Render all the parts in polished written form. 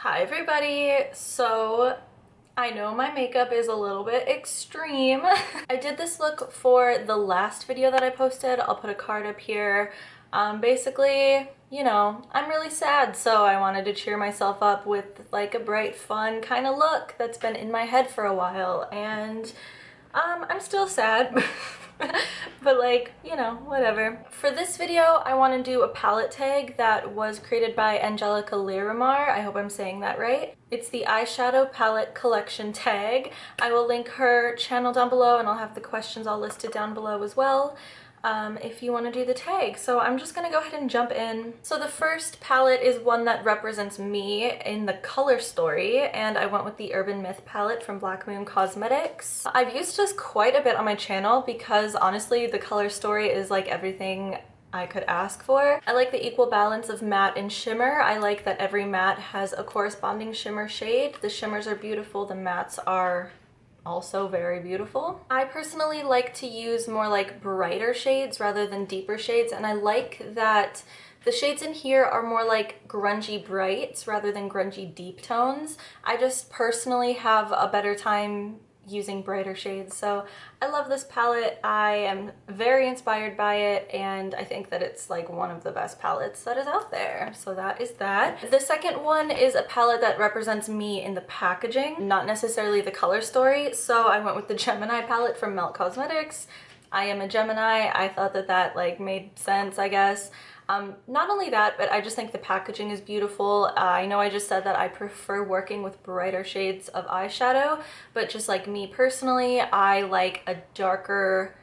Hi everybody! So I know my makeup is a little bit extreme. I did this look for the last video that I posted. I'll put a card up here. Basically, you know, I'm really sad, so I wanted to cheer myself up with like a bright, fun kind of look that's been in my head for a while, and I'm still sad. But like, you know, whatever. For this video, I want to do a palette tag that was created by Angelica Lirimar. I hope I'm saying that right. It's the eyeshadow palette collection tag. I will link her channel down below, and I'll have the questions all listed down below as well. If you want to do the tag. So I'm just gonna go ahead and jump in. So the first palette is one that represents me in the color story, and I went with the Urban Myth palette from Black Moon Cosmetics. I've used this quite a bit on my channel because honestly the color story is like everything I could ask for. I like the equal balance of matte and shimmer. I like that every matte has a corresponding shimmer shade. The shimmers are beautiful, the mattes are also very beautiful. I personally like to use more like brighter shades rather than deeper shades, and I like that the shades in here are more like grungy brights rather than grungy deep tones. I just personally have a better time using brighter shades, so I love this palette. I am very inspired by it, and I think that it's like one of the best palettes that is out there. So that is that. The second one is a palette that represents me in the packaging, not necessarily the color story, so I went with the Gemini palette from Melt Cosmetics. I am a Gemini. I thought that that like made sense, I guess. Not only that, but I just think the packaging is beautiful. I know I just said that I prefer working with brighter shades of eyeshadow, but just like me personally, I like a darker,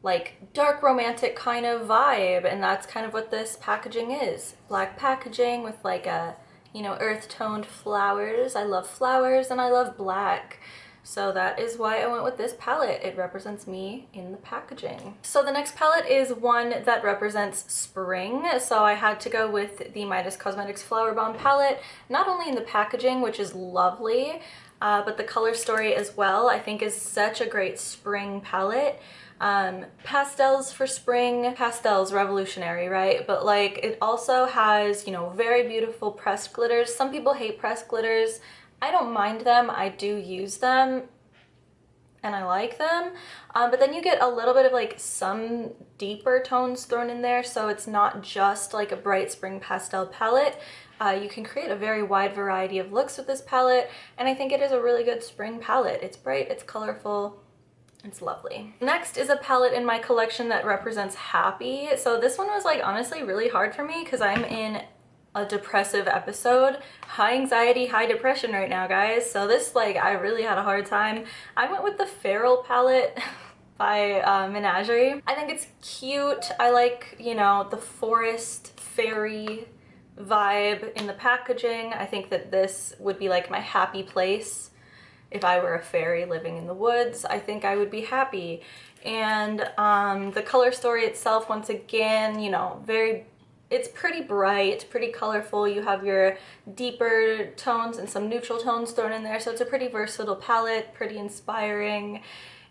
like dark romantic kind of vibe, and that's kind of what this packaging is. Black packaging with like a, you know, earth-toned flowers. I love flowers and I love black. So that is why I went with this palette. It represents me in the packaging. So the next palette is one that represents spring. So I had to go with the Midas Cosmetics Flower Bomb palette, not only in the packaging, which is lovely, but the color story as well, I think is such a great spring palette. Pastels for spring, pastels revolutionary, right? But like it also has, you know, very beautiful pressed glitters. Some people hate pressed glitters. I don't mind them, I do use them, and I like them, but then you get a little bit of like some deeper tones thrown in there, so it's not just like a bright spring pastel palette. You can create a very wide variety of looks with this palette, and I think it is a really good spring palette. It's bright, it's colorful, it's lovely. Next is a palette in my collection that represents happy. So this one was like honestly really hard for me because I'm in a depressive episode. High anxiety, high depression right now, guys. So this, like, I really had a hard time. I went with the Feral palette by Menagerie. I think it's cute. I like, you know, the forest fairy vibe in the packaging. I think that this would be like my happy place. If I were a fairy living in the woods, I think I would be happy. And the color story itself, once again, you know, it's pretty bright, pretty colorful. You have your deeper tones and some neutral tones thrown in there, so it's a pretty versatile palette, pretty inspiring,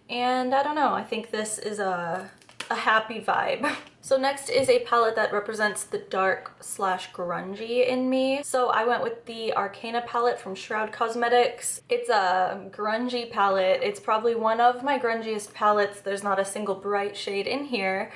and I don't know, I think this is a happy vibe. So next is a palette that represents the dark slash grungy in me. So I went with the Arcana palette from Shroud Cosmetics. It's a grungy palette. It's probably one of my grungiest palettes. There's not a single bright shade in here,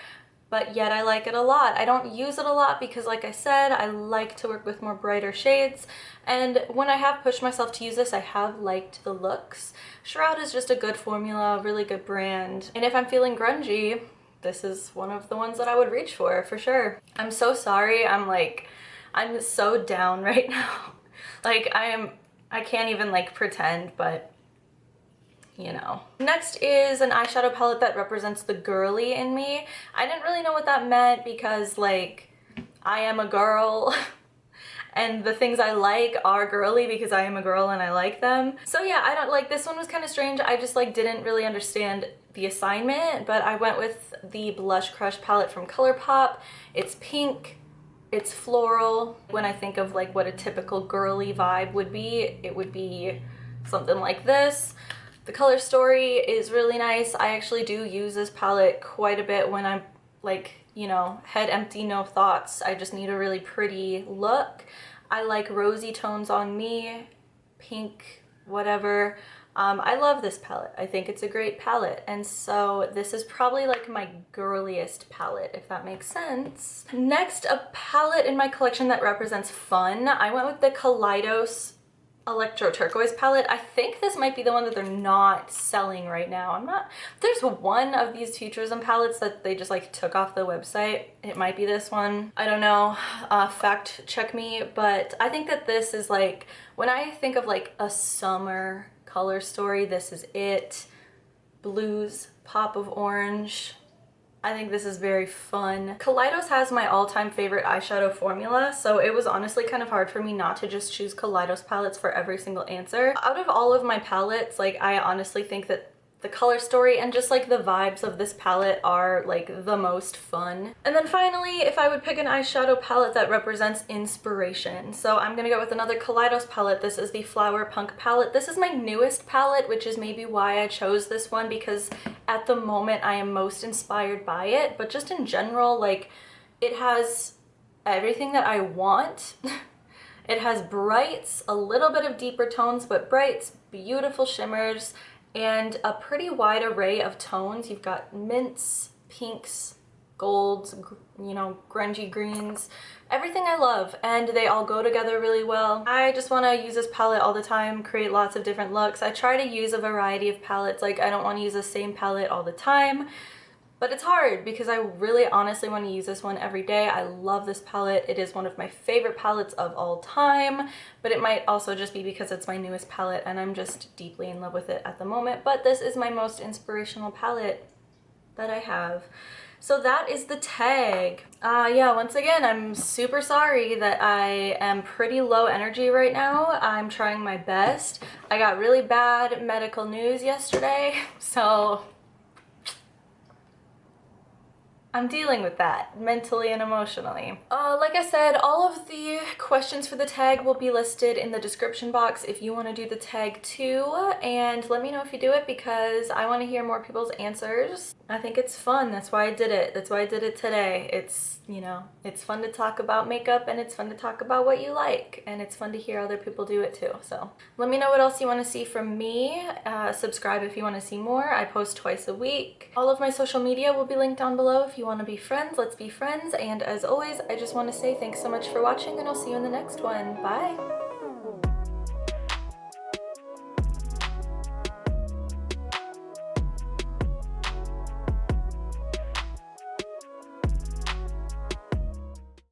but yet I like it a lot. I don't use it a lot because, like I said, I like to work with more brighter shades, and when I have pushed myself to use this, I have liked the looks. Shroud is just a good formula, really good brand, and if I'm feeling grungy, this is one of the ones that I would reach for sure. I'm so sorry, I'm so down right now. Like, I can't even like pretend, but you know. Next is an eyeshadow palette that represents the girly in me. I didn't really know what that meant because like I am a girl and the things I like are girly because I am a girl and I like them. So yeah, I don't like, this one was kind of strange. I just like didn't really understand the assignment, but I went with the Blush Crush palette from ColourPop. It's pink, it's floral. When I think of like what a typical girly vibe would be, it would be something like this. The color story is really nice. I actually do use this palette quite a bit when I'm like, you know, head empty, no thoughts. I just need a really pretty look. I like rosy tones on me, pink, whatever. I love this palette. I think it's a great palette, and so this is probably like my girliest palette, if that makes sense. Next, a palette in my collection that represents fun. I went with the Kaleidos Electro Turquoise palette. I think this might be the one that they're not selling right now. I'm not, there's one of these Futurism palettes that they just like took off the website. It might be this one. I don't know, fact check me, but I think that this is like, when I think of like a summer color story, this is it. Blues, pop of orange. I think this is very fun. Kaleidos has my all-time favorite eyeshadow formula, so it was honestly kind of hard for me not to just choose Kaleidos palettes for every single answer. Out of all of my palettes, like, I honestly think that the color story and just like the vibes of this palette are like the most fun. And then finally, if I would pick an eyeshadow palette that represents inspiration, so I'm gonna go with another Kaleidos palette. This is the Flower Punk palette. This is my newest palette, which is maybe why I chose this one, because at the moment I am most inspired by it, but just in general, like, it has everything that I want. It has brights, a little bit of deeper tones, but brights, beautiful shimmers, and a pretty wide array of tones. You've got mints, pinks, golds, you know, grungy greens, everything I love, and they all go together really well. I just want to use this palette all the time, create lots of different looks. I try to use a variety of palettes. Like, I don't want to use the same palette all the time, but it's hard because I really honestly want to use this one every day. I love this palette. It is one of my favorite palettes of all time, but it might also just be because it's my newest palette and I'm just deeply in love with it at the moment. But this is my most inspirational palette that I have. So that is the tag. Yeah, once again, I'm super sorry that I am pretty low energy right now. I'm trying my best. I got really bad medical news yesterday, so I'm dealing with that mentally and emotionally. Like I said, all of the questions for the tag will be listed in the description box if you want to do the tag too, and let me know if you do it because I want to hear more people's answers. I think it's fun. That's why I did it. That's why I did it today. It's, you know, it's fun to talk about makeup and it's fun to talk about what you like, and it's fun to hear other people do it too. So let me know what else you want to see from me. Subscribe if you want to see more. I post twice a week. All of my social media will be linked down below if you want to be friends. Let's be friends. And as always, I just want to say thanks so much for watching, and I'll see you in the next one. Bye.